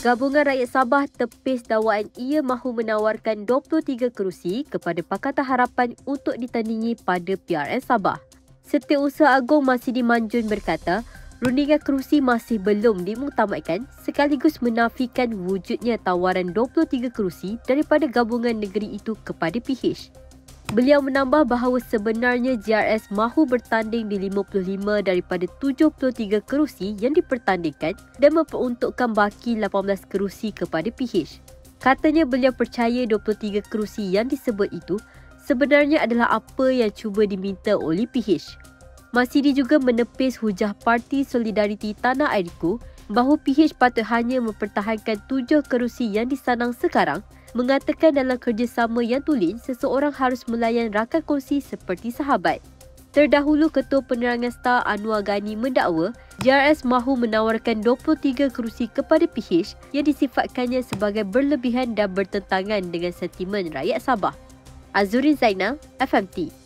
Gabungan Rakyat Sabah tepis dakwaan ia mahu menawarkan 23 kerusi kepada Pakatan Harapan untuk ditandingi pada PRN Sabah. Setiausaha Agong Masidi Manjun berkata, rundingan kerusi masih belum dimuktamadkan sekaligus menafikan wujudnya tawaran 23 kerusi daripada gabungan negeri itu kepada PH. Beliau menambah bahawa sebenarnya JRS mahu bertanding di 55 daripada 73 kerusi yang dipertandingkan dan memperuntukkan baki 18 kerusi kepada PH. Katanya beliau percaya 23 kerusi yang disebut itu sebenarnya adalah apa yang cuba diminta oleh PH. Masidi juga menepis hujah Parti Solidariti Tanah Airku bahawa PH patut hanya mempertahankan 7 kerusi yang disanang sekarang, mengatakan dalam kerjasama yang tulen, seseorang harus melayan rakan kongsi seperti sahabat. Terdahulu, Ketua Penerangan Star Anwar Gani mendakwa JRS mahu menawarkan 23 kerusi kepada PH yang disifatkannya sebagai berlebihan dan bertentangan dengan sentimen rakyat Sabah. Azurin Zainal, FMT.